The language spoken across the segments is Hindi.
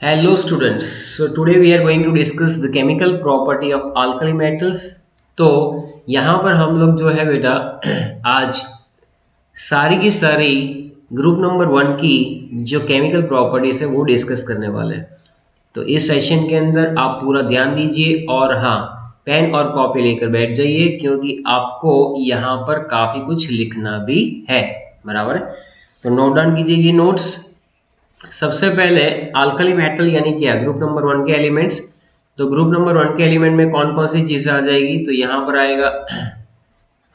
Hello students. So today we are going to discuss the chemical property of alkali metals. तो यहाँ पर हम लोग जो है बेटा आज सारी की सारी ग्रुप नंबर 1 की जो केमिकल प्रॉपर्टीज है वो डिस्कस करने वाले हैं। तो इस सेशन के अंदर आप पूरा ध्यान दीजिए और हाँ, पेन और कॉपी लेकर बैठ जाइए क्योंकि आपको यहाँ पर काफ़ी कुछ लिखना भी है। बराबर है, तो नोट डाउन कीजिए ये नोट्स। सबसे पहले अल्कली मेटल यानी क्या, ग्रुप नंबर 1 के एलिमेंट्स। तो ग्रुप नंबर 1 के एलिमेंट में कौन कौन सी चीज़ें आ जाएगी, तो यहाँ पर आएगा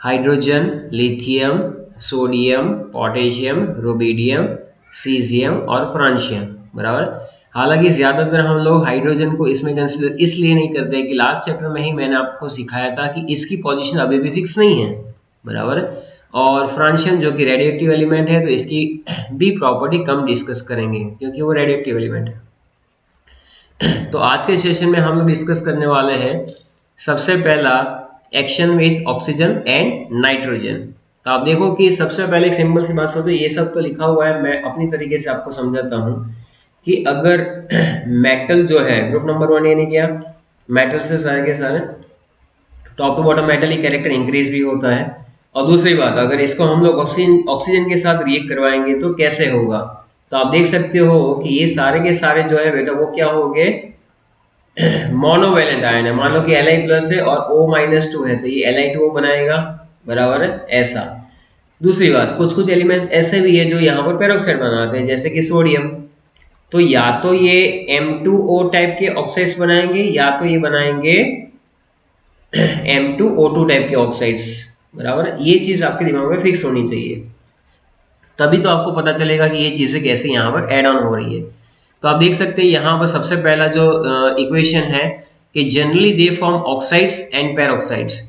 hydrogen, lithium, sodium, potassium, rubidium, caesium और फ्रांशियम। बराबर। हालांकि ज़्यादातर हम लोग हाइड्रोजन को इसमें कंसिडर इसलिए नहीं करते कि लास्ट चैप्टर में ही मैंने आपको सिखाया था कि इसकी पोजीशन अभी भी फिक्स नहीं है। बराबर। और फ्रांशियम जो कि रेडियोएक्टिव एलिमेंट है, तो इसकी भी प्रॉपर्टी कम डिस्कस करेंगे क्योंकि वो रेडियोएक्टिव एलिमेंट है। तो आज के सेशन में हम लोग डिस्कस करने वाले हैं सबसे पहला action with oxygen and nitrogen. तो आप देखो कि सबसे पहले एक सिंपल सी बात सोचो, ये सब तो लिखा हुआ है, मैं अपनी तरीके से आपको समझाता हूँ कि अगर मेटल जो है ग्रुप नंबर 1 यानी क्या, मेटल से सारे के सारे टॉप टू बॉटम मेटल ही कैरेक्टर इंक्रीज भी होता है। और दूसरी बात, अगर इसको हम लोग ऑक्सीजन के साथ रिएक्ट करवाएंगे तो कैसे होगा, तो आप देख सकते हो कि ये सारे के सारे जो है बेटा वो क्या हो गए, मोनोवेलेंट आयन है। मान लो कि Li+ है और O-2 है, तो ये Li2O बनाएगा। बराबर है, ऐसा। दूसरी बात, कुछ कुछ एलिमेंट्स ऐसे भी है जो यहाँ पर पेरोक्साइड बनाते हैं, जैसे कि सोडियम। तो या तो ये M2O टाइप के ऑक्साइड्स बनाएंगे या तो ये बनाएंगे M2O2 टाइप के ऑक्साइड्स। बराबर है, ये चीज आपके दिमाग में फिक्स होनी चाहिए, तभी तो आपको पता चलेगा कि ये चीजें कैसे यहाँ पर एड ऑन हो रही है। तो आप देख सकते हैं यहाँ पर सबसे पहला जो इक्वेशन है कि generally they form oxides and peroxides,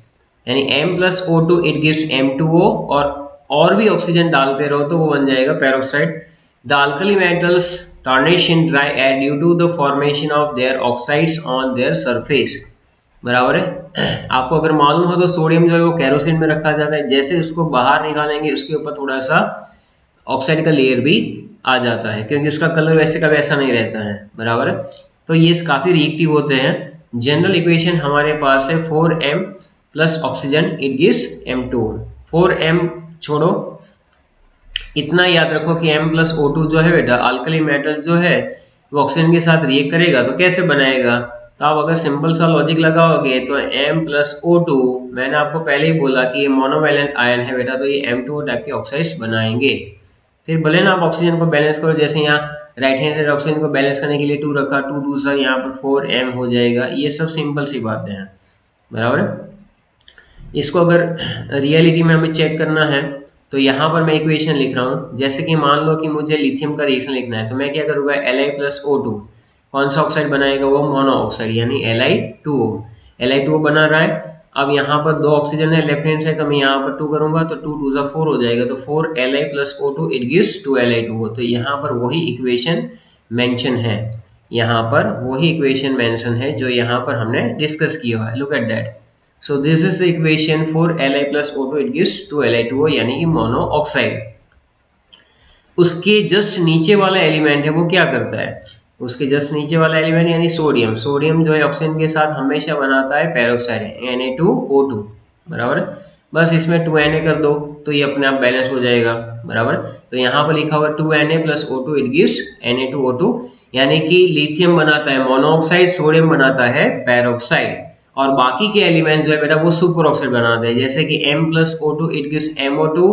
यानी M+O2 इट गिव्स M2O, और भी ऑक्सीजन डालते रहो तो वो बन जाएगा peroxide. The alkali metals tarnish in dry air due to the formation of their oxides on their surface। बराबर है। आपको अगर मालूम हो तो सोडियम जो है वो केरोसिन में रखा जाता है, जैसे उसको बाहर निकालेंगे उसके ऊपर थोड़ा सा ऑक्साइड का लेयर भी आ जाता है क्योंकि उसका कलर वैसे का वैसा नहीं रहता है। बराबर है, तो ये काफ़ी रिएक्टिव होते हैं। जनरल इक्वेशन हमारे पास है 4m plus oxygen it gives M2। 4m छोड़ो, इतना याद रखो कि M+O2 जो है बेटा, अल्कली मेटल जो है वो ऑक्सीजन के साथ रिएक्ट करेगा तो कैसे बनाएगा। तो आप अगर सिंपल सा लॉजिक लगाओगे तो M+O2, मैंने आपको पहले ही बोला कि ये मोनोवैलेंट आयन है बेटा, तो ये M2O टाइप के ऑक्साइड्स बनाएंगे। फिर भले ना आप ऑक्सीजन को बैलेंस करो, जैसे यहाँ राइट हैंड साइड ऑक्सीजन को बैलेंस करने के लिए 2 रखा, 2 दूसरा यहाँ पर 4m हो जाएगा। ये सब सिंपल सी बातें हैं। बराबर है, इसको अगर रियलिटी में हमें चेक करना है तो यहाँ पर मैं इक्वेशन लिख रहा हूँ। जैसे कि मान लो कि मुझे लिथियम का रिएक्शन लिखना है, तो मैं क्या करूँगा, Li+O2 कौन सा ऑक्साइड बनाएगा, वो मोनो ऑक्साइड यानी Li2O। Li2O बना रहा है। अब यहाँ पर 2 ऑक्सीजन है लेफ्ट हैंड साइड, तो मैं यहाँ पर 2 करूँगा तो 2 2 4 हो जाएगा, तो 4Li+O2 इट गिव्स 2Li2O। तो यहाँ पर वही इक्वेशन मेंशन है, यहाँ पर वही इक्वेशन मेंशन है जो यहाँ पर हमने डिस्कस किया है। Look at that. So this is the equation for Li+O2 it gives 2Li2O यानी कि मोनो ऑक्साइड। उसके जस्ट नीचे वाला एलिमेंट है वो क्या करता है, उसके जस्ट नीचे वाला एलिमेंट यानी सोडियम। सोडियम जो है ऑक्सीजन के साथ हमेशा बनाता है पेरोक्साइड Na2O2। बराबर, बस इसमें 2Na कर दो तो ये अपने आप बैलेंस हो जाएगा। बराबर, तो यहाँ पर लिखा हुआ 2Na+O2 इट गिव्स Na2O2, यानी कि लिथियम बनाता है मोनोऑक्साइड, सोडियम बनाता है पेरोक्साइड, और बाकी के एलिमेंट्स जो है बेटा वो सुपर ऑक्साइड बनाते हैं, जैसे कि M+O2 it gives MO2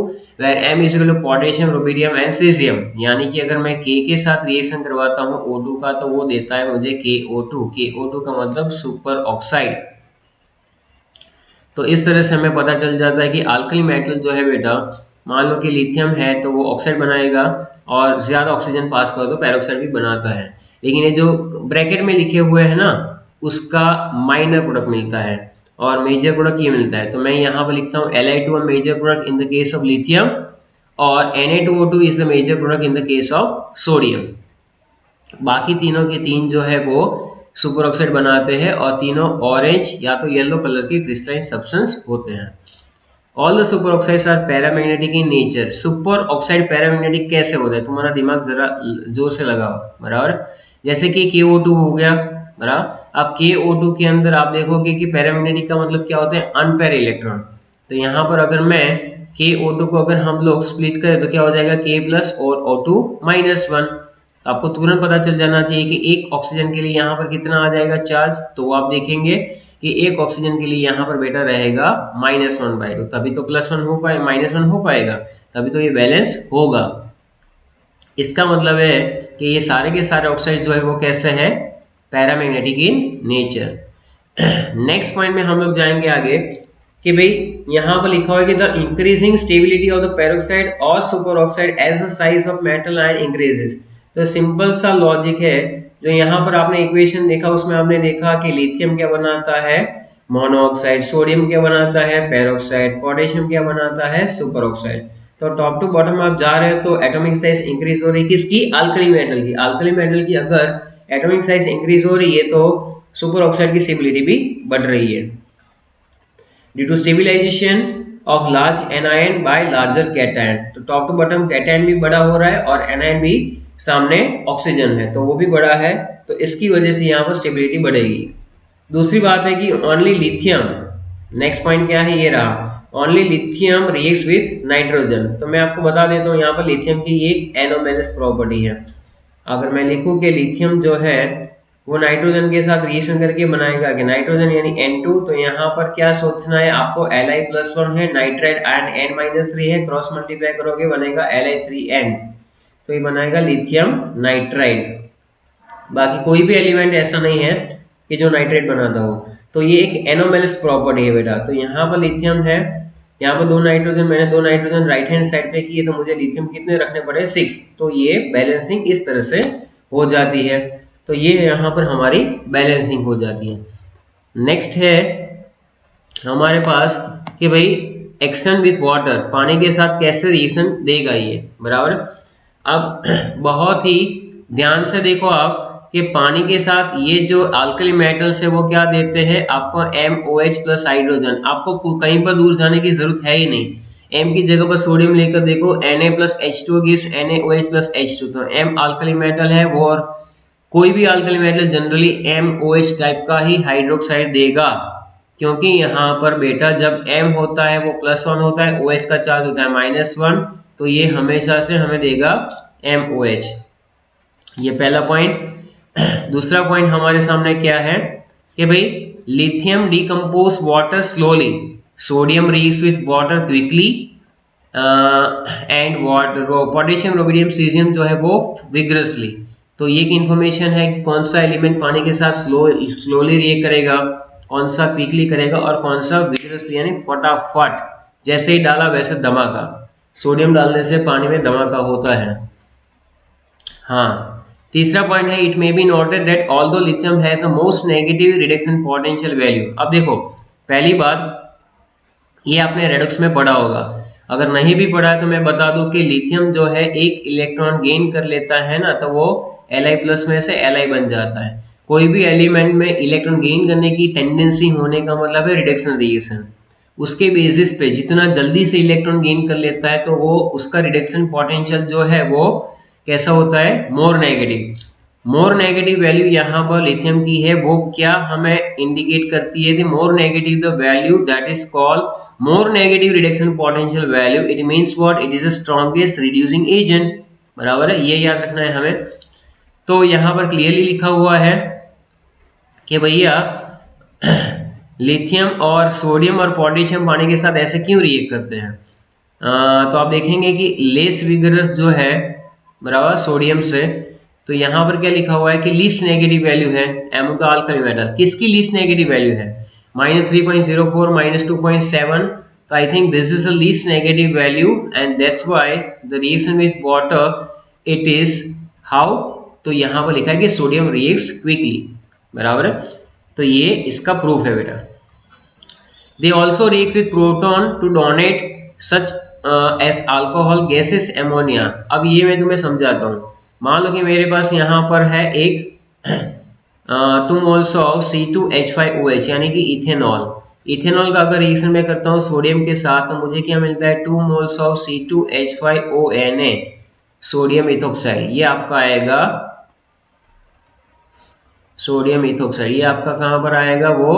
where M is equal to potassium, rubidium and caesium. यानी कि अगर मैं K के साथ रिएक्शन करवाता हूँ O2 का तो वो देता है मुझे KO2। KO2 का मतलब सुपर ऑक्साइड। तो इस तरह से हमें पता चल जाता है कि अल्कली मेटल जो है बेटा, मान लो कि लिथियम है तो वो ऑक्साइड बनाएगा और ज़्यादा ऑक्सीजन पास करो तो पेरोक्साइड भी बनाता है। लेकिन ये जो ब्रैकेट में लिखे हुए हैं ना, उसका माइनर प्रोडक्ट मिलता है और मेजर प्रोडक्ट ये मिलता है। तो मैं यहाँ पर लिखता हूँ Li2 major product in the case of lithium और Na2O2 is the major product in the case of sodium. बाकी तीनों के तीन जो है वो सुपर ऑक्साइड बनाते हैं और तीनों ऑरेंज या तो येलो कलर के क्रिस्टलाइन सब्सटेंस होते हैं। All the super oxides are paramagnetic in nature. Super oxide paramagnetic कैसे होता है, तुम्हारा दिमाग जरा जोर से लगाओ, बराबर। जैसे कि KO2 हो गया, बराबर। अब KO2 के अंदर आप देखोगे कि पैरामैग्नेटिक का मतलब क्या होता है, अनपेयर इलेक्ट्रॉन। तो यहाँ पर अगर मैं KO2 को अगर हम लोग स्प्लिट करें तो क्या हो जाएगा, K प्लस और O2 -1। तो आपको तुरंत पता चल जाना चाहिए कि एक ऑक्सीजन के लिए यहाँ पर कितना आ जाएगा चार्ज। तो आप देखेंगे कि एक ऑक्सीजन के लिए यहाँ पर बेटा रहेगा -1/2, तभी तो +1 हो पाए -1 हो पाएगा, तभी तो ये बैलेंस होगा। इसका मतलब है कि ये सारे के सारे ऑक्साइड जो है वो कैसे है, paramagnetic in nature. Next point में हम लोग जाएंगे आगे कि भाई यहाँ पर लिखा हुआ है कि the increasing stability of the peroxide और super oxide as the size of metal ion increases. तो सिंपल सा लॉजिक है, जो यहाँ पर आपने इक्वेशन देखा उसमें आपने देखा कि लिथियम क्या बनाता है, मोनोऑक्साइड, सोडियम क्या बनाता है, पेरोक्साइड, पोटेशियम क्या बनाता है, सुपर ऑक्साइड। तो टॉप टू बॉटम आप जा रहे हो तो एटॉमिक साइज इंक्रीज हो रही है किसकी, अल्कली मेटल की। अल्कली मेटल की अगर एटॉमिक साइज इंक्रीज हो रही है तो सुपर ऑक्साइड की स्टेबिलिटी भी बढ़ रही है। Due to stabilisation of large anion by larger cation. तो टॉप टू बॉटम कैटायन भी बड़ा हो रहा है और एनायन भी सामने ऑक्सीजन है तो वो भी बड़ा है, तो इसकी वजह से यहाँ पर स्टेबिलिटी बढ़ेगी। दूसरी बात है कि ओनली लिथियम, नेक्स्ट पॉइंट क्या है, ये रहा, only lithium reacts with nitrogen. तो मैं आपको बता देता हूँ यहाँ पर लिथियम की एक एनोमेलस प्रॉपर्टी है। अगर मैं लिखूँ कि लिथियम जो है वो नाइट्रोजन के साथ रिएक्शन करके बनाएगा कि नाइट्रोजन यानी N2, तो यहाँ पर क्या सोचना है आपको, Li+1 है, नाइट्राइड आयन N-3 है, क्रॉस मल्टीप्लाई करोगे बनेगा Li3N, तो ये बनाएगा लिथियम नाइट्राइड। बाकी कोई भी एलिमेंट ऐसा नहीं है कि जो नाइट्रेट बनाता हो, तो ये एक एनोमेलस प्रॉपर्टी है बेटा। तो यहाँ पर लिथियम है, यहाँ पर 2 नाइट्रोजन, मैंने 2 नाइट्रोजन राइट हैंड साइड पे किए तो मुझे लिथियम कितने रखने पड़े, 6। तो ये बैलेंसिंग इस तरह से हो जाती है। तो ये यहाँ पर हमारी बैलेंसिंग हो जाती है। नेक्स्ट है हमारे पास कि भाई एक्शन विथ वाटर, पानी के साथ कैसे रिएक्शन देगा ये, बराबर। अब बहुत ही ध्यान से देखो आप कि पानी के साथ ये जो अल्कली मेटल्स है वो क्या देते हैं आपको, MOH प्लस हाइड्रोजन। आपको कहीं पर दूर जाने की जरूरत है ही नहीं, M की जगह पर सोडियम लेकर देखो, Na plus H2 gives NaOH plus H2। तो M अल्कली मेटल है वो, और कोई भी alkali metal generally MOH type का ही हाइड्रोक्साइड देगा, क्योंकि यहाँ पर बेटा जब M होता है वो +1 होता है, OH का चार्ज होता है -1, तो ये हमेशा से हमें देगा MOH। ये पहला पॉइंट। दूसरा पॉइंट हमारे सामने क्या है कि भाई lithium decompose water slowly, sodium reacts with water quickly and water, potassium rubidium caesium जो है वो विग्रसली। तो ये एक इन्फॉर्मेशन है कि कौन सा एलिमेंट पानी के साथ स्लोली रिएक्ट करेगा, कौन सा क्विकली करेगा और कौन सा विग्रसली यानी फटाफट, जैसे ही डाला वैसे धमाका। सोडियम डालने से पानी में धमाका होता है। हाँ, तीसरा पॉइंट है, it may be noted that although lithium has a most negative reduction potential value. अब देखो पहली बात, ये आपने रेडॉक्स में पढ़ा होगा, अगर नहीं भी पढ़ा है तो मैं बता दूं कि लिथियम जो है एक इलेक्ट्रॉन गेन कर लेता है ना, तो वो Li+ में से Li बन जाता है। कोई भी एलिमेंट में इलेक्ट्रॉन गेन करने की टेंडेंसी होने का मतलब है रिडक्शन रिएक्शन। उसके बेसिस पे जितना जल्दी से इलेक्ट्रॉन गेन कर लेता है तो वो उसका रिडक्शन पोटेंशियल जो है वो कैसा होता है, more negative. More negative value यहाँ पर लिथियम की है, वो क्या हमें इंडिकेट करती है, more negative the value that is called more negative reduction potential value. It means what, it is the strongest reducing agent, बराबर है, ये याद रखना है हमें। तो यहाँ पर क्लियरली लिखा हुआ है कि भैया लिथियम और सोडियम और पोटेशियम पानी के साथ ऐसे क्यों रिएक्ट करते हैं। तो आप देखेंगे कि लेस विगरस जो है, बराबर, सोडियम से, तो यहाँ पर क्या लिखा हुआ है कि लीस्ट नेगेटिव वैल्यू है एमोंग द अल्कली मेटल। किसकी लीस्ट नेगेटिव वैल्यू है, -3.04 -2.7। तो I think this is the least negative value and that's why the reaction with water it is how. तो यहाँ पर लिखा है कि सोडियम रिएक्ट्स क्विकली, बराबर है। तो ये इसका प्रूफ है बेटा। They also react with proton to donate such as alcohol gases ammonia. अब ये मैं तुम्हें समझाता हूँ। मान लो कि मेरे पास यहाँ पर है एक 2 मोल्स ऑफ C2H5OH यानी कि इथेनॉल। इथेनॉल का अगर रिएक्शन मैं करता हूँ सोडियम के साथ तो मुझे क्या मिलता है 2 moles of C2H5ONa sodium ethoxide. ये आपका आएगा सोडियम इथोक्साइड, ये आपका कहाँ पर आएगा वो,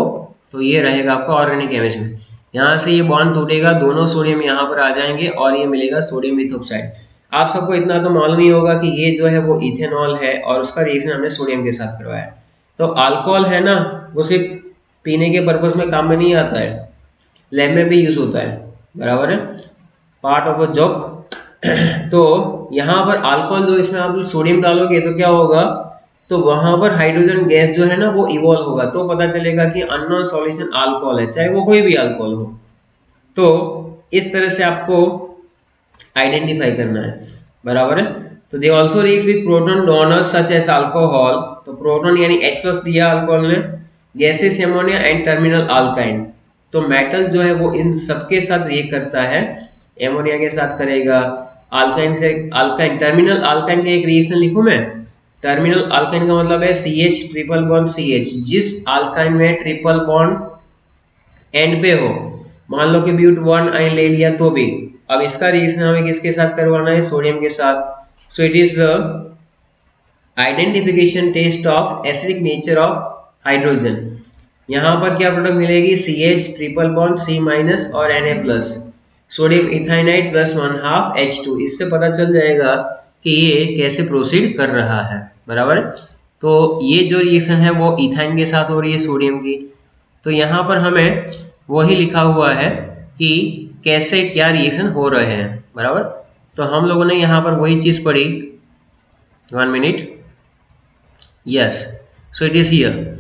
तो ये रहेगा आपका ऑर्गेनिक इमेज में। यहाँ से ये बॉन्ड टूटेगा, दोनों सोडियम यहाँ पर आ जाएंगे और ये मिलेगा सोडियम इथोक्साइड। आप सबको इतना तो मालूम ही होगा कि ये जो है वो इथेनॉल है और उसका रिएक्शन हमने सोडियम के साथ करवाया। तो अल्कोहल है ना, वो सिर्फ पीने के पर्पज में काम में नहीं आता है, लैब में भी यूज होता है, बराबर है, पार्ट ऑफ अ जॉब। तो यहाँ पर अल्कोहल जो इसमें आप सोडियम डालोगे तो क्या होगा, तो वहां पर हाइड्रोजन गैस जो है ना वो इवॉल्व होगा, तो पता चलेगा कि अननोन सॉल्यूशन अल्कोहल है, चाहे वो कोई भी अल्कोहल हो। तो इस तरह से आपको आइडेंटिफाई करना है, बराबर है। तो they also react with proton donors such as alcohol, तो प्रोटॉन यानी H+ दिया अल्कोहल ने, gases ammonia and terminal alkyne. तो मेटल जो है वो इन सबके साथ रिएक्ट करता है, एमोनिया के साथ करेगा, अल्काइन से अल्काइन, टर्मिनल अल्काइन का एक रिएक्शन लिखूं मैं, टर्मिनल अल्काइन का मतलब है CH ट्रिपल बॉन्ड CH, जिस अल्काइन में ट्रिपल बॉन्ड एंड पे हो, मान लो कि ब्यूट 1 आयन ले लिया तो भी, अब इसका रिएक्शन हमें किसके साथ करवाना है, सोडियम के साथ। So it is identification test of acidic nature of hydrogen. यहाँ पर क्या प्रोडक्ट मिलेगी, CH ट्रिपल बॉन्ड C- और Na+, sodium ethynide plus 1/2 H2। इससे पता चल जाएगा कि ये कैसे प्रोसीड कर रहा है, बराबर। तो ये जो रिएक्शन है वो इथाइन के साथ हो रही है सोडियम की। तो यहाँ पर हमें वही लिखा हुआ है कि कैसे क्या रिएक्शन हो रहे हैं, बराबर। तो हम लोगों ने यहाँ पर वही चीज पढ़ी, 1 minute, yes, so it is here,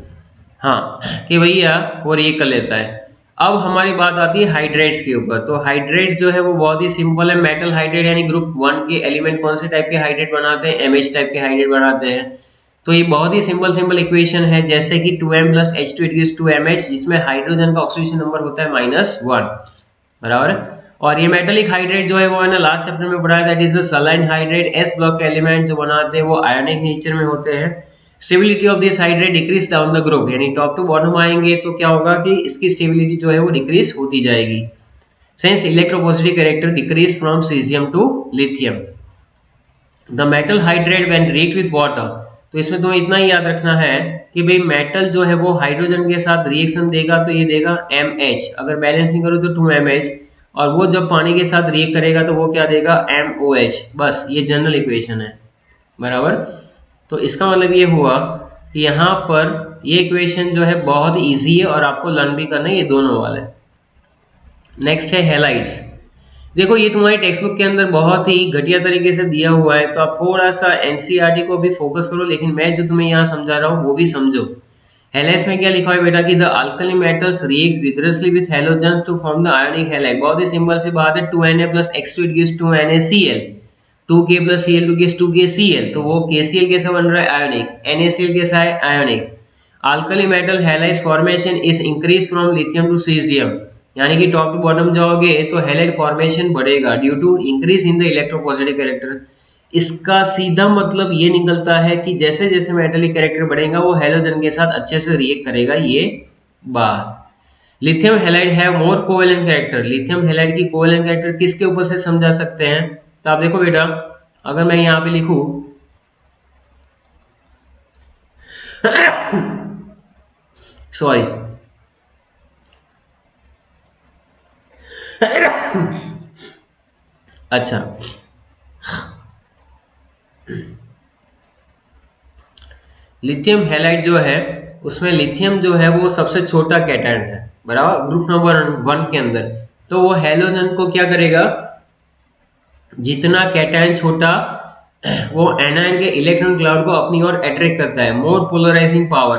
हाँ, कि भैया वो रिएक्ट कर लेता है। अब हमारी बात आती है हाइड्रेट्स के ऊपर। तो हाइड्रेट्स जो है वो बहुत ही सिंपल है, मेटल हाइड्रेट यानी ग्रुप 1 के एलिमेंट कौन से टाइप के हाइड्रेट बनाते हैं, MH टाइप के हाइड्रेट बनाते हैं। तो ये बहुत ही सिंपल इक्वेशन है, जैसे कि 2m + H2 it gives 2mH, जिसमें हाइड्रोजन का ऑक्सीडेशन नंबर होता है -1, बराबर। और ये मेटेलिक हाइड्रेट जो है वो है ना, लास्ट चैप्टर में पढ़ाया, that is the saline hydrate. S block के एलिमेंट जो बनाते हैं वो आयोनिक नेचर में होते हैं। Stability of this hydrate decrease down the group, यानी टॉप टू बॉटम आएंगे तो क्या होगा कि इसकी स्टेबिलिटी जो है वो डिक्रीज होती जाएगी। Since electropositive character decrease from caesium to lithium. The metal hydrate when react with water, तो इसमें तुम्हें इतना ही याद रखना है कि भाई मेटल जो है वो हाइड्रोजन के साथ रिएक्शन देगा तो ये देगा MH, अगर बैलेंसिंग करो तो 2mH, और वो जब पानी के साथ रिएक्ट करेगा तो वो क्या देगा, MOH। बस ये जनरल इक्वेशन है, बराबर। तो इसका मतलब ये हुआ कि यहाँ पर ये इक्वेशन जो है बहुत इजी है और आपको लर्न भी करना है, ये दोनों वाले। नेक्स्ट है हैलाइड्स। देखो ये तुम्हारी टेक्स्ट बुक के अंदर बहुत ही घटिया तरीके से दिया हुआ है, तो आप थोड़ा सा NCERT को भी फोकस करो, लेकिन मैं जो तुम्हें यहाँ समझा रहा हूँ वो भी समझो। हैलाइड्स में क्या लिखा है बेटा कि the alkali metals react vigorously with halogens to form the ionic halide. बहुत ही सिंपल सी बात है, 2Na + X2 it gives 2NaCl, 2K + Cl2 gives 2KCl, तो वो KCl कैसा बन रहा है, आयोनिक, NaCl कैसा है, ionic. Alkali metal halides formation is increase from lithium to caesium, यानी कि टॉप टू बॉटम जाओगे तो हैलाइड फॉर्मेशन बढ़ेगा due to increase in the electropositive character. इसका सीधा मतलब ये निकलता है कि जैसे जैसे मेटलिक कैरेक्टर बढ़ेगा वो हैलोजन के साथ अच्छे से रिएक्ट करेगा, ये बात। लिथियम हैलाइड है मोर कोवेलेंट कैरेक्टर, लिथियम हैलाइड की कोवेलेंट कैरेक्टर किसके ऊपर से समझा सकते हैं, तो आप देखो बेटा, अगर मैं यहाँ पे लिखूं सॉरी अच्छा, लिथियम हैलाइड जो है उसमें लिथियम जो है वो सबसे छोटा कैटायन है, बराबर, ग्रुप नंबर 1 के अंदर। तो वो हैलोजन को क्या करेगा, जितना कैटायन छोटा वो एनायन के इलेक्ट्रॉन क्लाउड को अपनी ओर अट्रैक्ट करता है, मोर पोलराइजिंग पावर।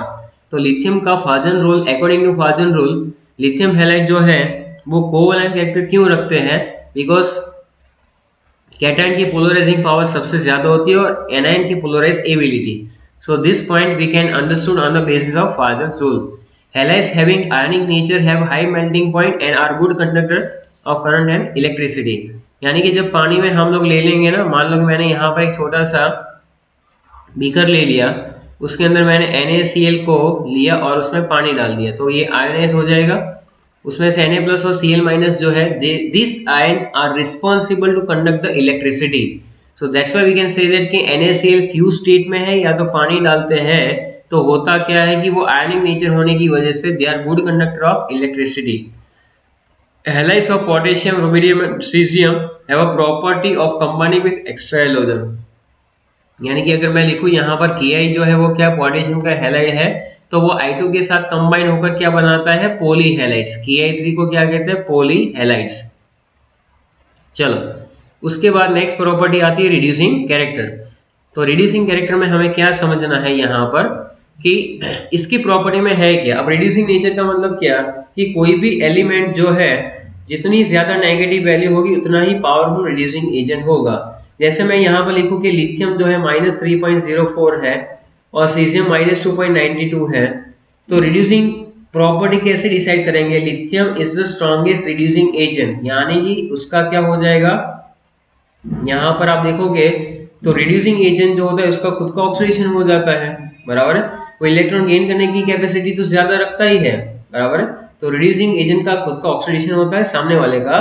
तो लिथियम का Fajan rule, according to Fajan rule, lithium halide जो है वो कोवैलेंट कैरेक्टर क्यों रखते हैं, बिकॉज कैटायन की पोलराइजिंग पावर सबसे ज्यादा होती है और एनायन की polarisability. So this point we can understood on the basis of Fajans rule. Halides having ionic nature have high melting point and are good conductor of current and electricity. यानी कि जब पानी में हम लोग ले लेंगे ना, मान लो कि मैंने यहाँ पर एक छोटा सा बीकर ले लिया, उसके अंदर मैंने NaCl को लिया और उसमें पानी डाल दिया, तो ये आयोनाइज हो जाएगा उसमें से Na प्लस और Cl माइनस जो है this ion are responsible to conduct the electricity. So that's why we can say that कि NaCl फ्यूज स्टेट में है या तो पानी डालते हैं तो होता क्या है कि वो आयनिक नेचर होने की वजह से they are good conductor of electricity. Halides of potassium, rubidium and cesium have a property of combining with extra halogen। यानी कि अगर मैं लिखूं यहाँ पर Ki जो है वो क्या पोटेशियम का हैलाइड है, तो वो I2 के साथ कंबाइन होकर क्या बनाता है, पोली हैलाइड्स। Ki3 को क्या कहते हैं, पोली हैलाइड्स। चलो उसके बाद नेक्स्ट प्रॉपर्टी आती है रिड्यूसिंग कैरेक्टर। तो रिड्यूसिंग कैरेक्टर में हमें क्या समझना है यहाँ पर कि इसकी प्रॉपर्टी में है क्या। अब रिड्यूसिंग नेचर का मतलब क्या कि कोई भी एलिमेंट जो है जितनी ज्यादा नेगेटिव वैल्यू होगी उतना ही पावरफुल रिड्यूसिंग एजेंट होगा। जैसे मैं यहाँ पर लिखूं कि लिथियम जो है -3.04 है और सीजियम -2.92 है, तो रिड्यूसिंग प्रॉपर्टी कैसे डिसाइड करेंगे, lithium is the strongest reducing agent, यानी कि उसका क्या हो जाएगा, यहाँ पर आप देखोगे तो रिड्यूसिंग एजेंट जो होता है उसका खुद का ऑक्सीडेशन हो जाता है, बराबर है। वो इलेक्ट्रॉन गेन करने की कैपेसिटी तो ज्यादा रखता ही है, बराबर है। तो रिड्यूसिंग एजेंट का खुद का ऑक्सीडेशन होता है, सामने वाले का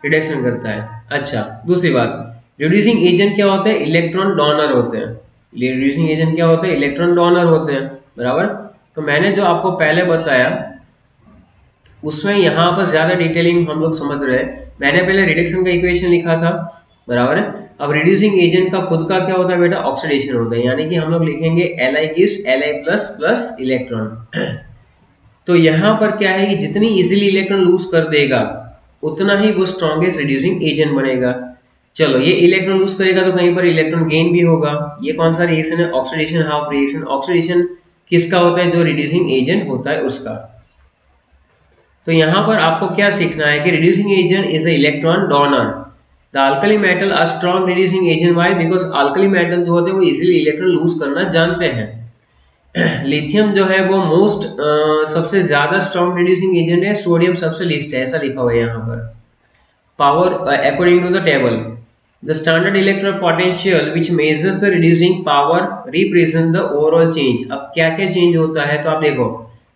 रिडक्शन करता है। अच्छा, दूसरी बात, रिड्यूसिंग एजेंट क्या होते हैं, इलेक्ट्रॉन डोनर होते हैं। रिड्यूसिंग एजेंट क्या होते हैं, इलेक्ट्रॉन डोनर होते हैं, बराबर। तो मैंने जो आपको पहले बताया उसमें यहाँ पर ज्यादा डिटेलिंग हम लोग समझ रहे हैं। मैंने पहले रिडक्शन का इक्वेशन लिखा था, बराबर है। अब रिड्यूसिंग एजेंट का खुद का क्या होता है बेटा, ऑक्सीडेशन होता है, यानी कि हम लोग लिखेंगे Li gives Li plus plus electron. तो यहाँ पर क्या है कि जितनी इजीली इलेक्ट्रॉन लूज कर देगा उतना ही वो स्ट्रॉन्गेस्ट रिड्यूसिंग एजेंट बनेगा। चलो ये इलेक्ट्रॉन लूज करेगा तो कहीं पर इलेक्ट्रॉन गेन भी होगा। ये कौन सा रिएक्शन है, ऑक्सीडेशन हाफ रिएक्शन। ऑक्सीडेशन किसका होता है, जो रिड्यूसिंग एजेंट होता है उसका। तो यहाँ पर आपको क्या सीखना है कि reducing agent is a electron donor. The alkali metal are strong reducing agent, why, because alkali metal जो होते हैं वो इजीली इलेक्ट्रॉन लूज करना जानते हैं। लिथियम जो है वो मोस्ट सबसे ज्यादा स्ट्रॉन्ग रिड्यूसिंग एजेंट है, सोडियम सबसे लीस्ट है, ऐसा लिखा हुआ है यहाँ पर। Power according to the table, the standard electron potential which measures the reducing power represent the overall change. अब क्या क्या चेंज होता है, तो आप देखो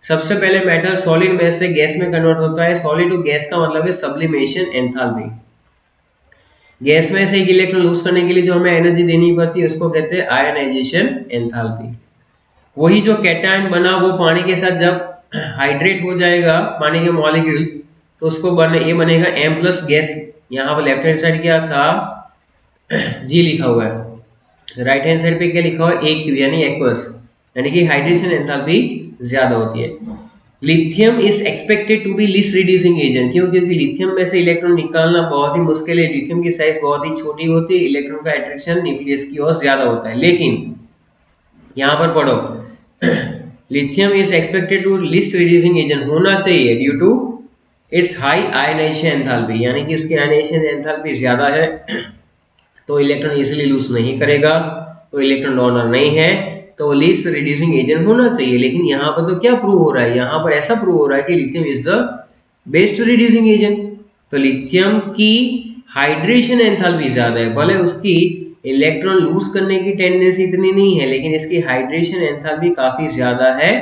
सबसे पहले मेटल सॉलिड में से गैस में कन्वर्ट होता है। सॉलिड टू गैस का मतलब है सब्लिमेशन एंथैल्पी। गैस में से एक इलेक्ट्रॉन लूज करने के लिए जो हमें एनर्जी देनी पड़ती है उसको कहते हैं आयनाइजेशन एंथैल्पी। वही जो कैटायन बना वो पानी के साथ जब हाइड्रेट हो जाएगा पानी के मॉलिक्यूल, तो उसको ये बनेगा M प्लस गैस। यहाँ पर लेफ्ट हैंड साइड क्या था, G लिखा हुआ है, राइट हैंड साइड पे क्या लिखा हुआ है, AQ यानी एक्वस, यानी कि हाइड्रेशन एंथैल्पी ज्यादा होती है। Lithium is expected to be least reducing agent, क्यों, क्योंकि लिथियम में से इलेक्ट्रॉन निकालना बहुत ही मुश्किल है। लिथियम की साइज बहुत ही छोटी होती है, इलेक्ट्रॉन का अट्रैक्शन न्यूक्लियस की ओर ज्यादा होता है। लेकिन यहाँ पर पढ़ो, lithium is expected to least reducing agent होना चाहिए due to its high ionisation enthalpy, यानी कि उसकी आयनाइजेशन एंथैल्पी ज्यादा है तो इलेक्ट्रॉन इजीली लूज नहीं करेगा, तो इलेक्ट्रॉन डोनर नहीं है, तो लीस्ट रिड्यूसिंग एजेंट होना चाहिए। लेकिन यहाँ पर तो क्या प्रूव हो रहा है, यहाँ पर ऐसा प्रूव हो रहा है कि lithium is the best reducing agent. तो लिथियम की हाइड्रेशन एंथैल्पी ज्यादा है, भले उसकी इलेक्ट्रॉन लूज करने की टेंडेंसी इतनी नहीं है, लेकिन इसकी हाइड्रेशन एंथैल्पी काफी ज्यादा है,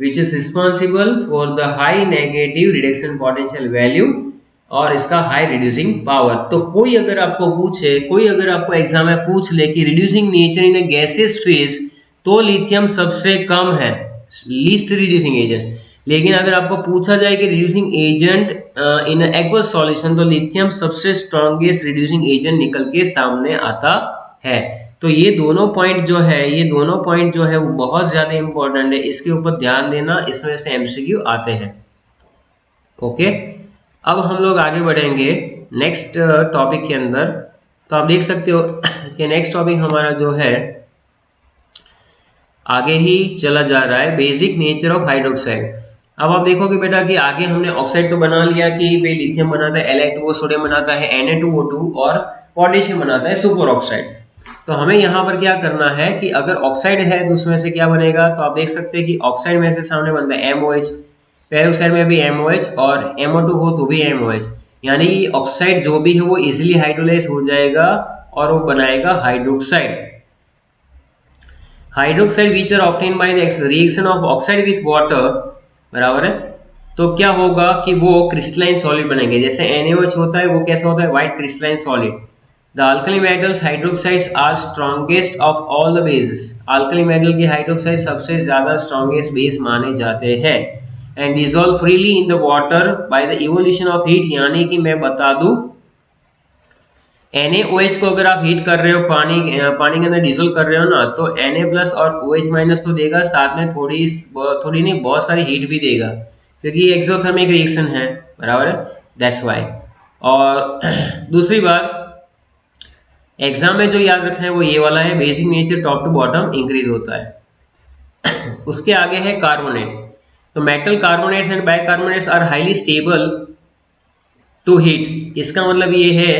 which is responsible for the high negative reduction potential value और इसका हाई रिड्यूसिंग पावर। तो कोई अगर आपको पूछे, कोई अगर आपको एग्जाम में पूछ ले कि reducing nature in gases phase, तो लिथियम सबसे कम है, लीस्ट रिड्यूसिंग एजेंट। लेकिन अगर आपको पूछा जाए कि reducing agent in aqueous solution, तो लिथियम सबसे स्ट्रॉन्गेस्ट रिड्यूसिंग एजेंट निकल के सामने आता है। तो ये दोनों पॉइंट जो है, ये दोनों पॉइंट जो है वो बहुत ज्यादा इंपॉर्टेंट है, इसके ऊपर ध्यान देना, इसमें से एमसीक्यू आते हैं। ओके, अब हम लोग आगे बढ़ेंगे नेक्स्ट टॉपिक के अंदर। तो आप देख सकते हो कि नेक्स्ट टॉपिक हमारा जो है आगे ही चला जा रहा है, बेसिक नेचर ऑफ हाइड्रोक्साइड। अब आप देखोगे बेटा कि आगे हमने ऑक्साइड तो बना लिया कि भाई लिथियम बनाता है Li2O, सोडियम बनाता है Na2O2 और पोटेशियम बनाता है सुपर ऑक्साइड। तो हमें यहाँ पर क्या करना है कि अगर ऑक्साइड है तो उसमें से क्या बनेगा, तो आप देख सकते हैं कि ऑक्साइड में से सामने बनता है MOH, पेरोक्साइड में भी MOH और MO2 हो तो भी MOH, यानी ऑक्साइड जो भी है वो इजिली हाइड्रोलाइज हो जाएगा और वो बनाएगा hydroxide. Hydroxide which are obtain by the reaction of oxide with water, बराबर है। तो क्या होगा कि वो क्रिस्टलाइन सॉलिड बनेंगे। जैसे NaOH होता है, वो कैसा होता है, white crystalline solid. The alkali metals hydroxides are strongest of all the bases. Alkali metal के हाइड्रोक्साइड सबसे ज्यादा स्ट्रॉन्गेस्ट बेस माने जाते हैं। And dissolve freely in the water by the evolution of heat, यानी कि मैं बता दूं NaOH को अगर आप हीट कर रहे हो, पानी के अंदर डिजोल्व कर रहे हो ना, तो Na प्लस और OH माइनस तो देगा, साथ में थोड़ी नहीं बहुत सारी हीट भी देगा, क्योंकि ये एक्सोथर्मिक रिएक्शन है, बराबर है, दैट्स वाई। और दूसरी बात, एग्जाम में जो याद रखना है वो ये वाला है, basic nature top to bottom increase होता है। उसके आगे है कार्बोनेट। तो metal carbonates and bicarbonates are highly stable to heat. इसका मतलब ये है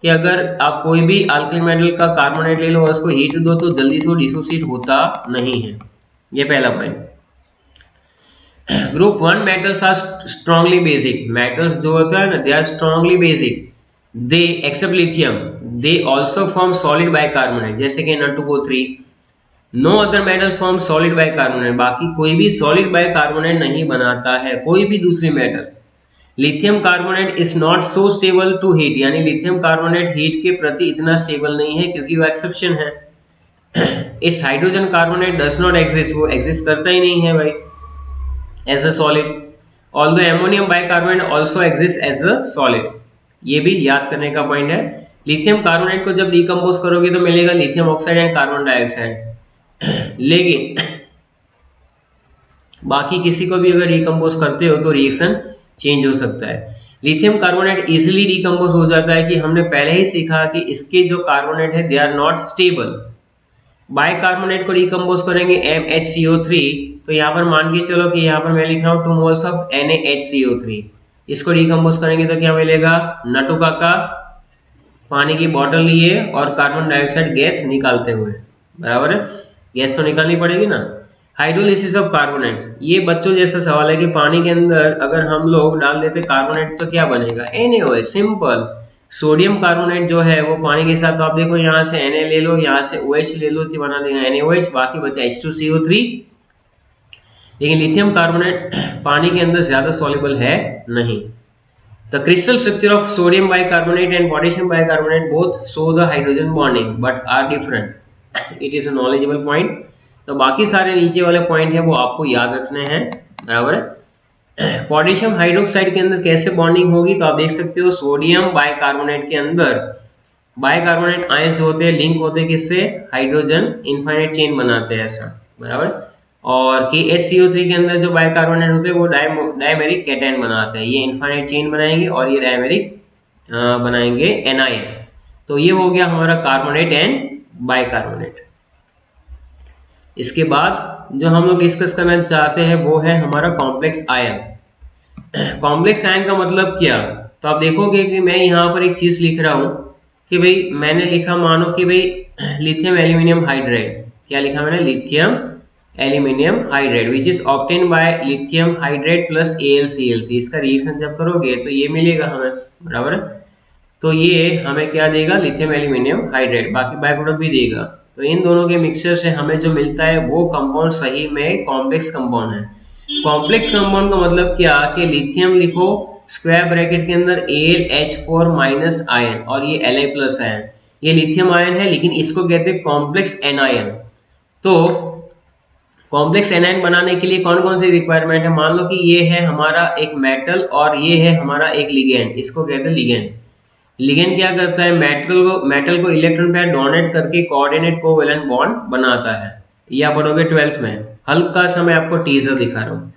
कि अगर आप कोई भी अल्कली मेटल का कार्बोनेट ले लो और उसको हीट दो तो जल्दी से वो डिसोसिएट होता नहीं है, ये पहला point. Group 1 metals are strongly basic. Metals जो होता है ना, they are strongly basic, they except lithium, they also form solid bicarbonate, जैसे कि N2O3। No other metals form solid bicarbonate, बाकी कोई भी सॉलिड बाइकार्बोनेट नहीं बनाता है, कोई भी दूसरी metal. Lithium carbonate is not so stable to heat, यानी लिथियम कार्बोनेट हीट के प्रति इतना स्टेबल नहीं है, क्योंकि वो एक्सेप्शन है। It's hydrogen carbonate does not exist, वो एग्जिस्ट करता ही नहीं है भाई as a solid. Although ammonium bicarbonate also exist as a solid, ये भी याद करने का पॉइंट है। लिथियम कार्बोनेट को जब डिकम्पोज करोगे तो मिलेगा lithium oxide and carbon dioxide, लेकिन बाकी किसी को भी अगर डिकम्पोज करते हो तो रिएक्शन चेंज हो सकता है। लिथियम कार्बोनेट इजीली डिकम्पोज हो जाता है, कि हमने पहले ही सीखा कि इसके जो कार्बोनेट है they are not stable. Bicarbonate को डिकम्पोज करेंगे MHCO3, तो यहाँ पर मान के चलो कि यहाँ पर मैं लिख रहा हूँ 2 मोल्स ऑफ NaHCO3। इसको डिकम्पोज करेंगे तो क्या मिलेगा, नटू काका पानी की बॉटल लिए और कार्बन डाइऑक्साइड गैस निकालते हुए, बराबर है, गैस तो निकालनी पड़ेगी ना। हाइड्रोलिसिस ऑफ कार्बोनेट, ये बच्चों जैसा सवाल है कि पानी के अंदर अगर हम लोग डाल देते कार्बोनेट तो क्या बनेगा, NaOH, सिंपल। सोडियम कार्बोनेट जो है वो पानी के साथ, तो आप देखो यहाँ से Na ले लो, यहाँ से OH ले लो, तो बना देगा NaOH, बाकी बचा H2CO3। लेकिन लिथियम कार्बोनेट पानी के अंदर ज्यादा सॉल्युबल है नहीं। The crystal structure of sodium bicarbonate and potassium bicarbonate both show the hydrogen bonding but are different. It is a knowledgeable point. तो बाकी सारे नीचे वाले पॉइंट है वो आपको याद रखने हैं, बराबर है। पोटेशियम हाइड्रोक्साइड के अंदर कैसे बॉन्डिंग होगी, तो आप देख सकते हो सोडियम बाइकार्बोनेट के अंदर बाइकार्बोनेट आयंस होते हैं, लिंक होते हैं किससे, हाइड्रोजन, इनफाइनाइट चेन बनाते हैं ऐसा, बराबर। और KHCO3 के अंदर जो बाइकार्बोनेट होते हैं वो डायमेरिक कैटायन बनाते हैं, ये इनफाइनाइट चेन बनाएंगे और ये डायमेरिक बनाएंगे एनायन। तो ये हो गया हमारा कार्बोनेट एंड बाइकार्बोनेट। इसके बाद जो हम लोग डिस्कस करना चाहते हैं वो है हमारा कॉम्प्लेक्स आयन। कॉम्प्लेक्स आयन का मतलब क्या, तो आप देखोगे कि मैं यहाँ पर एक चीज लिख रहा हूँ कि भाई मैंने लिखा, मानो कि भाई लिथियम एल्यूमिनियम हाइड्राइड, क्या लिखा मैंने, lithium aluminium hydride which is obtain bye lithium hydride plus AlCl। इसका रिएक्शन जब करोगे तो ये मिलेगा हमें, बराबर है। तो ये हमें क्या देगा, लिथियम एल्यूमिनियम हाइड्राइड, बाकी बाय प्रोडक्ट भी देगा। तो इन दोनों के मिक्सचर से हमें जो मिलता है वो कंपाउंड सही में कॉम्प्लेक्स कंपाउंड है। कॉम्प्लेक्स कंपाउंड का मतलब क्या, कि लिथियम लिखो स्क्वायर ब्रैकेट के अंदर AlH4 माइनस आयन और ये Li प्लस आयन, ये लिथियम आयन है, लेकिन इसको कहते हैं कॉम्प्लेक्स एनायन। तो कॉम्प्लेक्स एनायन बनाने के लिए कौन कौन सी रिक्वायरमेंट है, मान लो कि ये है हमारा एक मेटल और ये है हमारा एक लिगेंड, इसको कहते हैं लिगेंड। लिगेंड क्या करता है, मेटल को इलेक्ट्रॉन पेयर डोनेट करके कोऑर्डिनेट कोवैलेंट बॉन्ड बनाता है। या पढ़ोगे 12th में, हल्का सा मैं आपको टीजर दिखा रहा हूँ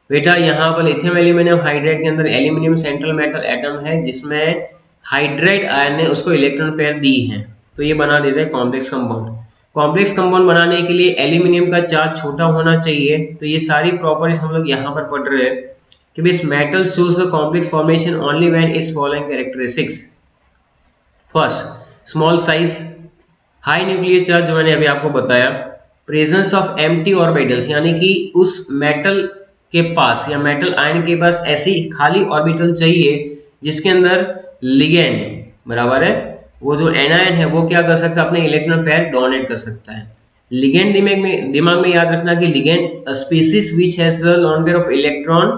बेटा। यहाँ पर लिथियम एल्यूमिनियम हाइड्राइड के अंदर एल्यूमिनियम सेंट्रल मेटल एटम है, जिसमें हाइड्राइड आयन ने उसको इलेक्ट्रॉन पेयर दी है, तो ये बना देता है कॉम्प्लेक्स कंपाउंड। कॉम्प्लेक्स कंपाउंड बनाने के लिए एल्यूमिनियम का चार्ज छोटा होना चाहिए, तो ये सारी प्रॉपर्टीज हम लोग यहाँ पर पढ़ रहे हैं कि this metal shows the complex formation only when it's following characteristics. First, small size, high nuclear charge, जो मैंने अभी आपको बताया, प्रेजेंस ऑफ एम्प्टी ऑर्बिटल्स, यानी कि उस मेटल के पास या मेटल आयन के पास ऐसी खाली ऑर्बिटल चाहिए जिसके अंदर लिगेंड, बराबर है, वो जो एनायन है वो क्या कर सकता है, अपने इलेक्ट्रॉन पेयर डोनेट कर सकता है। लिगेंड दिमाग में याद रखना कि ligand species which has the lone pair of electron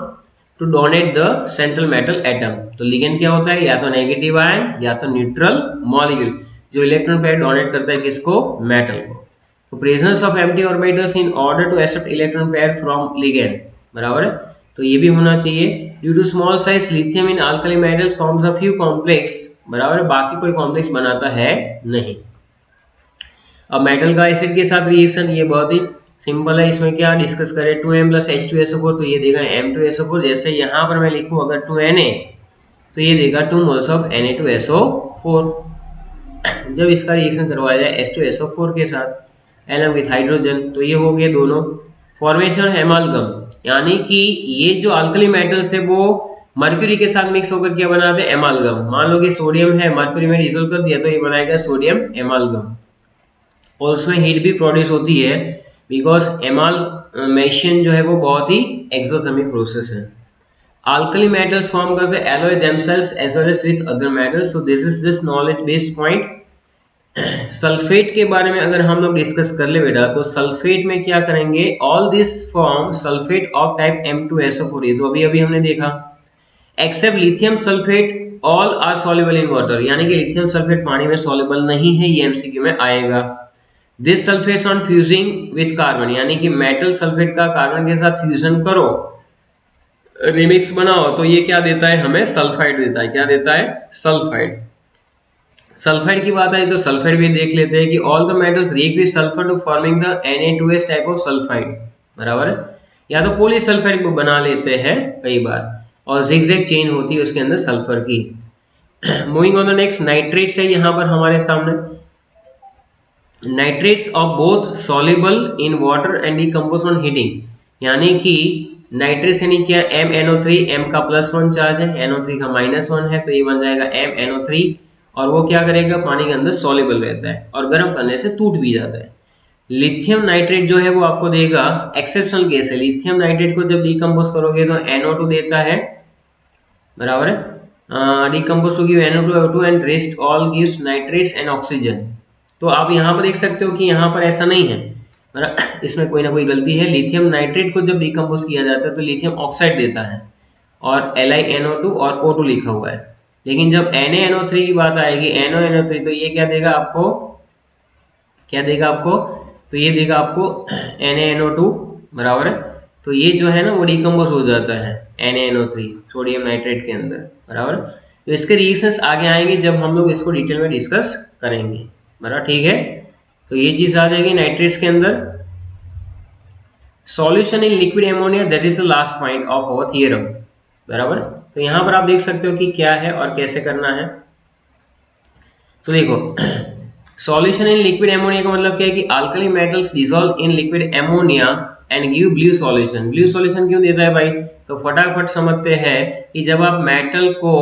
to donate the central metal atom. तो लिगेंड क्या होता है, या तो नेगेटिव आयन या तो न्यूट्रल मॉलिक्यूल, जो इलेक्ट्रॉन पेयर डोनेट करता है किसको, मेटल को। तो presence of empty orbitals in order to accept electron pair from ligand, बराबर है। तो ये भी होना चाहिए। Due to small size lithium in alkali metals forms a few complex, बराबर है, बाकी कोई कॉम्प्लेक्स बनाता है नहीं। अब मेटल का एसिड के साथ रिएक्शन ये बहुत ही सिंपल है, इसमें क्या डिस्कस करें, 2m + H2SO4, तो ये देगा M2SO4। जैसे यहाँ पर मैं लिखूँ अगर 2Na, तो ये देगा 2 मोल्स ऑफ Na2SO4। जब इसका रिएक्शन करवाया जाए H2SO4 के साथ एलम विथ हाइड्रोजन, तो ये हो गए दोनों फॉर्मेशन एमालगम, यानी कि ये जो अल्कली मेटल्स है वो मर्क्यूरी के साथ मिक्स होकर क्या बनाते हैं, एमालगम। मान लो कि सोडियम है, मर्क्यूरी में डिसोल्व कर दिया तो ये बनाएगा सोडियम एमालगम, और उसमें हीट भी प्रोड्यूस होती है बिकॉज एमालमेशन जो है वो बहुत ही एक्सोथर्मिक प्रोसेस है। अल्कली मेटल्स फॉर्म करते हैं alloy themselves as well as with other metals, so this is just knowledge based point. Sulphate के बारे में अगर हम लोग डिस्कस कर ले बेटा, तो सल्फेट में क्या करेंगे, all this form sulphate of type M2SO4, ये तो अभी अभी हमने देखा। Except lithium sulphate all are soluble in water, यानी कि लिथियम सल्फेट पानी में सॉल्युबल नहीं है, ये एमसीक्यू में आएगा। This sulphates on fusing with carbon, यानी कि मेटल सल्फेट का कार्बन के साथ फ्यूजन करो, रिमिक्स बनाओ, तो ये क्या देता है हमें, सल्फाइड देता है। क्या देता है, सल्फाइड। सल्फाइड की बात आई तो सल्फाइड भी देख लेते हैं कि all the metals react with sulphur to forming the Na2S type of sulphide, बराबर है। या तो पॉलीसल्फाइड को बना लेते हैं कई बार, और जिगजैग चेन होती है उसके अंदर सल्फर की। Moving on the next, nitrates है यहाँ पर हमारे सामने। Nitrates of both soluble in water and decompose on heating, यानी कि नाइट्रेट्स यानी क्या, MnO3, M का +1 चार्ज है, NO3 का -1 है, तो ये बन जाएगा MnO3, और वो क्या करेगा, पानी के अंदर सॉल्युबल रहता है और गर्म करने से टूट भी जाता है। लिथियम नाइट्रेट जो है वो आपको देगा, एक्सेप्शनल केस है, लिथियम नाइट्रेट को जब डिकम्पोज करोगे तो NO2 देता है, बराबर है, decompose to give NO2 and rest all gives nitrates and oxygen. तो आप यहाँ पर देख सकते हो कि यहाँ पर ऐसा नहीं है, इसमें कोई ना कोई गलती है। लिथियम नाइट्रेट को जब डिकम्पोज किया जाता है तो लिथियम ऑक्साइड देता है, और LiNO2 और O2 लिखा हुआ है। लेकिन जब NaNO3 की बात आएगी, NaNO3, तो ये क्या देगा आपको, क्या देगा आपको, तो ये देगा आपको NaNO2, बराबर है। तो ये जो है ना वो डिकम्पोज हो जाता है NaNO3 सोडियम नाइट्रेट के अंदर, बराबर। तो इसके रिएक्शंस आगे आएंगे जब हम लोग इसको डिटेल में डिस्कस करेंगे, बराबर, ठीक है। तो ये चीज आ जाएगी नाइट्रेट्स के अंदर। Solution in liquid ammonia, that is the last point of our theorem, बराबर। तो यहाँ पर आप देख सकते हो कि क्या है और कैसे करना है। तो देखो, सॉल्यूशन इन लिक्विड एमोनिया का मतलब क्या है कि alkali metals dissolve in liquid ammonia and give blue solution. Blue solution क्यों देता है भाई, तो फटाफट समझते हैं कि जब आप मेटल को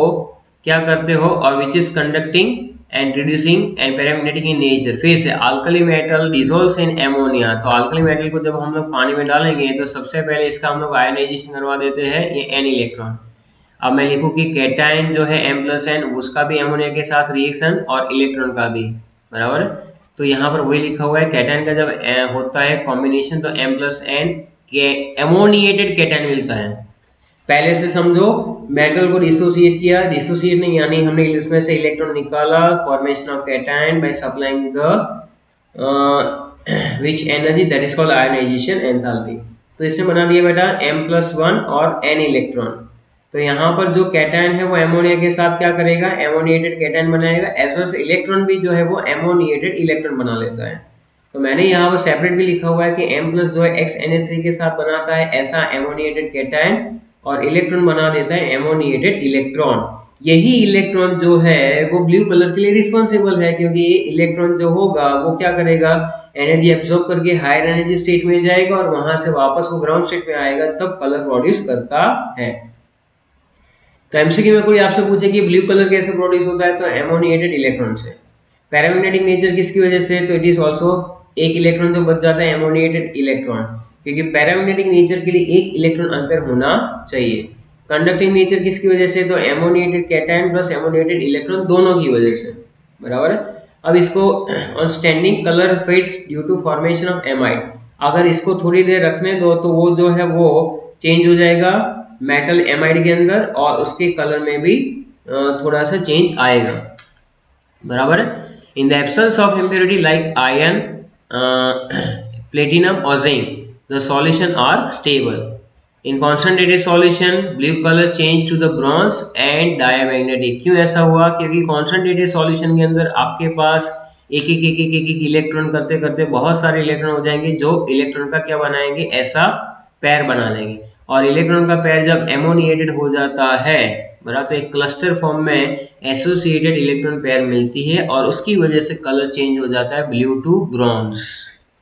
क्या करते हो, और which is conducting and reducing and paramagnetic in nature, फिर से अल्कली मेटल डिसॉल्व्स इन एमोनिया। तो अल्कली मेटल को जब हम लोग पानी में डालेंगे तो सबसे पहले इसका हम लोग आयनाइजेशन करवा देते हैं, ये N इलेक्ट्रॉन। अब मैं लिखूं कि कैटायन जो है M+N, उसका भी एमोनिया के साथ रिएक्शन और इलेक्ट्रॉन का भी, बराबर। तो यहाँ पर वही लिखा हुआ है, कैटायन का जब होता है कॉम्बिनेशन तो M+N के एमोनिएटेड कैटायन मिलता है। पहले से समझो, मेटल को डिसोसिएट किया, डिसोसिएट नहीं यानी हमने इसमें से इलेक्ट्रॉन निकाला, formation of cation by supplying the which energy, that is called ionisation enthalpy. तो इसने बना दिया बेटा M+1 और N इलेक्ट्रॉन। तो यहाँ पर जो कैटायन है वो एमोनिया के साथ क्या करेगा, एमोनिएटेड कैटायन बनाएगा, एज वेल एज इलेक्ट्रॉन भी जो है वो एमोनिएटेड इलेक्ट्रॉन बना लेता है। तो मैंने यहाँ पर सेपरेट भी लिखा हुआ है कि M+ जो है XNH3 के साथ बनाता है ऐसा एमोनिएटेड कैटायन, और इलेक्ट्रॉन बना देता है एमोनिएटेड इलेक्ट्रॉन। यही इलेक्ट्रॉन जो है वो ब्लू कलर के लिए रिस्पॉन्सिबल है, क्योंकि ये इलेक्ट्रॉन जो होगा वो क्या करेगा, एनर्जी एब्जॉर्ब करके हायर एनर्जी स्टेट में जाएगा और वहां से वापस वो ग्राउंड स्टेट में आएगा, तब कलर प्रोड्यूस करता है। तो एमसीक्यू में कोई आपसे पूछे कि ब्लू कलर कैसे प्रोड्यूस होता है, तो एमोनिएटेड इलेक्ट्रॉन से। पैरामैग्नेटिक नेचर किसकी वजह से, तो इट इज ऑल्सो एक इलेक्ट्रॉन जो बच जाता है एमोनिएटेड इलेक्ट्रॉन, क्योंकि पैरामैग्नेटिक नेचर के लिए एक इलेक्ट्रॉन अनपेयर होना चाहिए। कंडक्टिंग नेचर किसकी वजह से, तो ammoniated cation plus ammoniated electron दोनों की वजह से, बराबर है। अब इसको on standing colour fades due to formation of amide, अगर इसको थोड़ी देर रखने दो तो वो जो है वो चेंज हो जाएगा मेटल एमाइड के अंदर, और उसके कलर में भी थोड़ा सा चेंज आएगा, बराबर है। In the absence of impurity like iron, platinum और zinc, the solution are stable. In concentrated solution blue colour change to the bronze and diamagnetic. क्यों ऐसा हुआ? क्योंकि कॉन्सेंट्रेटेड सॉल्यूशन के अंदर आपके पास एक इलेक्ट्रॉन करते करते बहुत सारे इलेक्ट्रॉन हो जाएंगे, जो इलेक्ट्रॉन का क्या बनाएंगे, ऐसा पैर बना लेंगे। और इलेक्ट्रॉन का पैर जब एमोनिएटेड हो जाता है, बराबर, तो एक क्लस्टर फॉर्म में एसोसिएटेड इलेक्ट्रॉन पेयर मिलती है, और उसकी वजह से कलर चेंज हो जाता है ब्लू टू ब्रॉन्ज,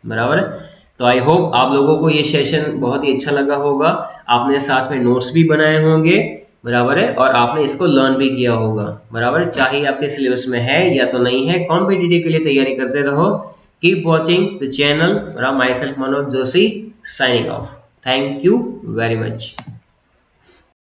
बराबर है। तो आई होप आप लोगों को ये सेशन बहुत ही अच्छा लगा होगा। आपने साथ में नोट्स भी बनाए होंगे, बराबर है, और आपने इसको लर्न भी किया होगा, बराबर है। चाहे आपके सिलेबस में है या तो नहीं है, कॉम्पिटिटिव के लिए तैयारी करते रहो। Keep watching the channel. My self Manoj Joshi, signing off. Thank you very much.